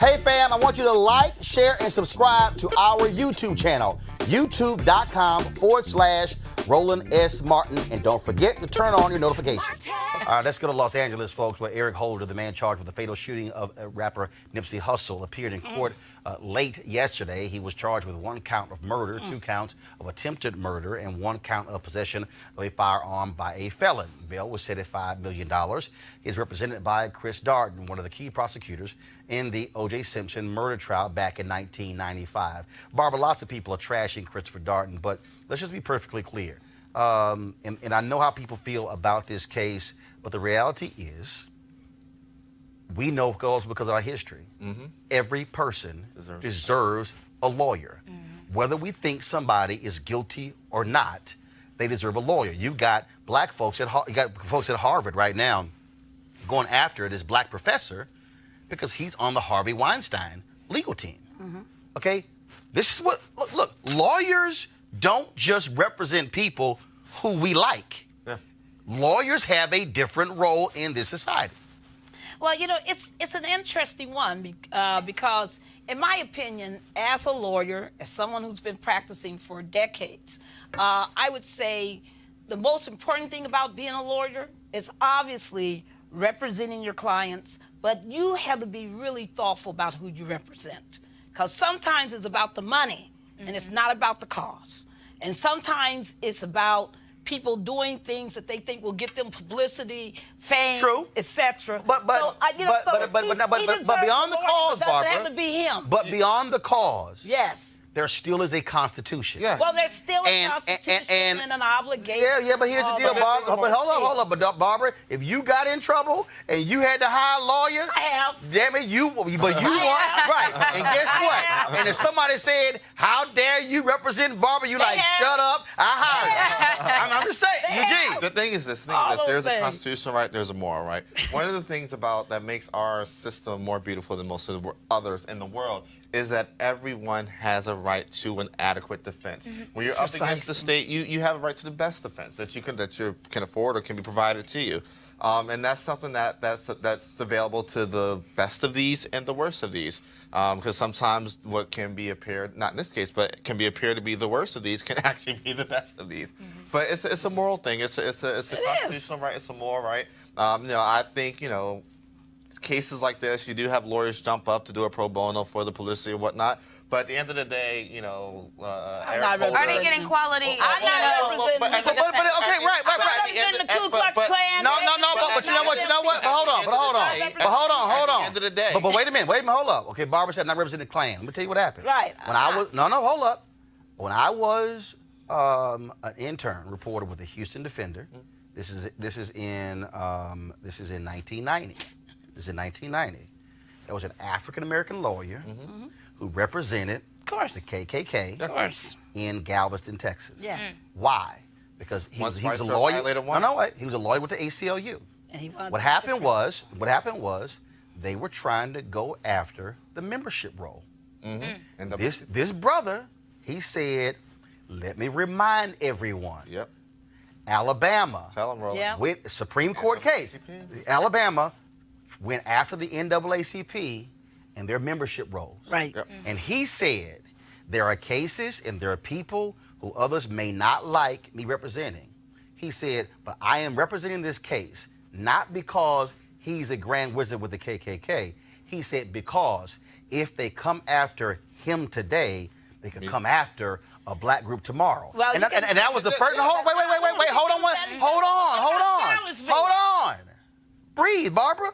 Hey fam, I want you to like, share, and subscribe to our YouTube channel, youtube.com/Roland S. Martin. And don't forget to turn on your notifications. All right, let's go to Los Angeles, folks, where Eric Holder, the man charged with the fatal shooting of rapper Nipsey Hussle, appeared in court late yesterday. He was charged with 1 count of murder, 2 counts of attempted murder, and 1 count of possession of a firearm by a felon. Bail was set at $5 million. He is represented by Chris Darden, one of the key prosecutors in the OJ Simpson murder trial back in 1995. Barbara, lots of people are trashing Christopher Darden, but let's just be perfectly clear. And I know how people feel about this case, but the reality is, we know because of our history, every person deserves a lawyer. Whether we think somebody is guilty or not, they deserve a lawyer. You've got black folks at Harvard right now going after this black professor because he's on the Harvey Weinstein legal team. Okay, this is what look. Lawyers don't just represent people who we like. Lawyers have a different role in this society. Well, you know, it's an interesting one because, in my opinion, as a lawyer, as someone who's been practicing for decades, I would say the most important thing about being a lawyer is obviously representing your clients, but you have to be really thoughtful about who you represent. Because sometimes it's about the money, and it's not about the cause. And sometimes it's about people doing things that they think will get them publicity, fame, etc. But beyond the cause, Barbara. It doesn't have to be him. But beyond the cause. Yes. There still is a constitution. Well, there's still a constitution and an obligation. But here's the deal, Barbara. But hold on. But Barbara, if you got in trouble and you had to hire a lawyer, I have. Damn it, you want right. And guess what? And if somebody said, "How dare you represent Barbara?" You like, "Shut up, I hired you." I'm just saying, Eugene. The thing is this. There's a constitutional right. There's a moral right. One of the things that makes our system more beautiful than most of the others in the world is that everyone has a right to an adequate defense. When you're up against the state, you have a right to the best defense that you can afford or can be provided to you. And that's something that's available to the best of these and the worst of these. Because sometimes what can be appeared, not in this case, but can be appeared to be the worst of these can actually be the best of these. But it's a moral thing. It's a constitutional right. It's a moral right. I think, cases like this, you do have lawyers jump up to do a pro bono for the publicity or whatnot. But at the end of the day, are they getting quality? I'm not representing. But The Ku Klux Klan. No. But you know what? But hold on. At the end of the day. But wait a minute. Hold up. Okay, Barbara said I'm not representing the Klan. Let me tell you what happened. Right. Hold up. When I was an intern reporter with the Houston Defender, this is in 1990. This is in 1990. There was an African-American lawyer who represented the KKK in Galveston, Texas. Yes. Why? Because he was a lawyer. He was a lawyer with the ACLU. And what happened was they were trying to go after the membership roll. And this brother, he said, "Let me remind everyone." Alabama, with Supreme Court case, Alabama went after the NAACP and their membership rolls. Right. And he said, there are cases and there are people who others may not like me representing. He said, but I am representing this case not because he's a grand wizard with the KKK. He said, because if they come after him today, they could come after a black group tomorrow. Well, and that was the first. Hold on. Breathe, Barbara.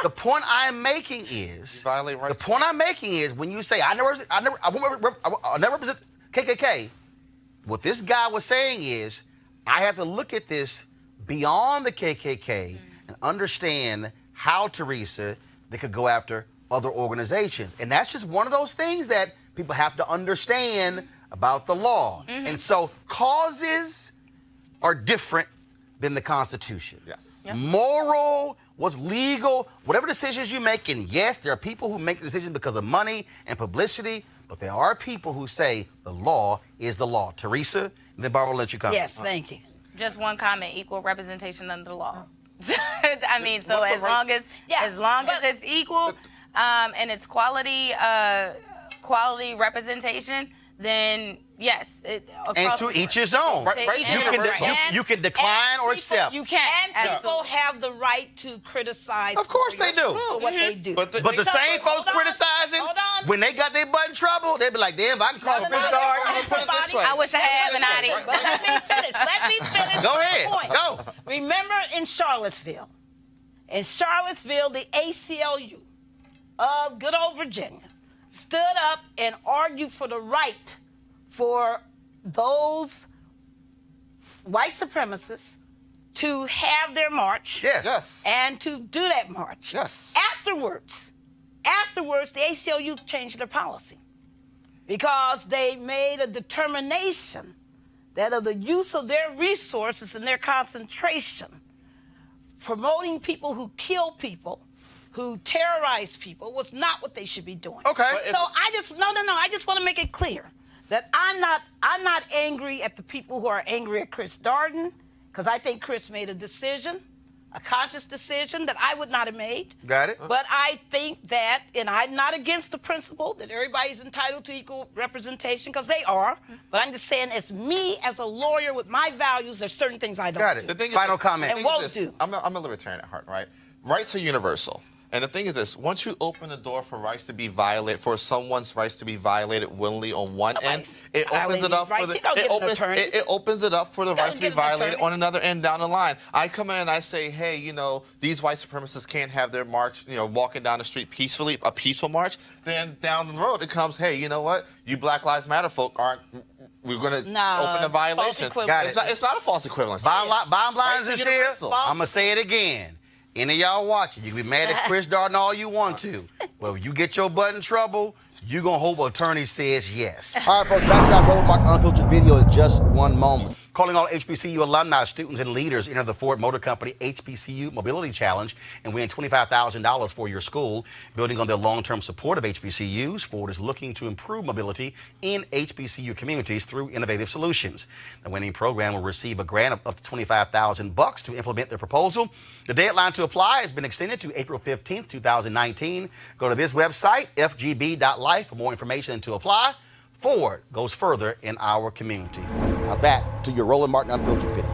The point I'm making is when you say I never represent KKK. What this guy was saying is I have to look at this beyond the KKK and understand how, Teresa, they could go after other organizations, and that's just one of those things that people have to understand about the law. And so causes are different than the Constitution. Moral, what's legal, whatever decisions you make, and yes, there are people who make decisions because of money and publicity, but there are people who say the law is the law. Teresa, and then Barbara will let you comment. Yes, thank you. Just one comment: equal representation under the law. I mean, so as long as it's equal, and it's quality representation, then yes. And to each his own. You can decline or accept. You can. And people have the right to criticize. Of course they do. What they do. But the same folks criticizing, when they got their butt in trouble, they be like, damn, I can call Chris Darden. Put it this way. I wish I had an ID. But let me finish. Go ahead. Point. Go. Remember in Charlottesville, the ACLU of good old Virginia stood up and argued for the right for those white supremacists to have their march. Yes. And to do that march. Yes. Afterwards, the ACLU changed their policy because they made a determination that of the use of their resources and their concentration, promoting people who kill people, who terrorize people, was not what they should be doing. Okay. So I just want to make it clear that I'm not angry at the people who are angry at Chris Darden, because I think Chris made a decision, a conscious decision that I would not have made. Got it. But I think that, and I'm not against the principle that everybody's entitled to equal representation, because they are. But I'm just saying, as me, as a lawyer with my values, there's certain things I don't Got it. do. Final comment. And won't do. I'm a libertarian at heart, right? Rights are universal. And the thing is this, once you open the door for rights to be violated, for someone's rights to be violated willingly on one end, it opens it up for the it opens it up for the rights to be violated on another end down the line. I come in and I say, hey, these white supremacists can't have their march, walking down the street peacefully, a peaceful march. Then down the road it comes, hey, you know what? You Black Lives Matter folk we're going to open a violation. It's not a false equivalence. Bottom line is here. I'm going to say it again. Any of y'all watching, you can be mad at Chris Darden all you want to. But if you get your butt in trouble, you're going to hope an attorney says yes. All right, folks, back to our Roland Martin Unfiltered video in just one moment. Calling all HBCU alumni, students, and leaders, enter the Ford Motor Company HBCU Mobility Challenge and win $25,000 for your school. Building on their long-term support of HBCUs, Ford is looking to improve mobility in HBCU communities through innovative solutions. The winning program will receive a grant of up to $25,000 to implement their proposal. The deadline to apply has been extended to April 15th, 2019. Go to this website, FGB.Life, for more information and to apply. Ford goes further in our community. Now back to your Roland Martin Unfiltered video.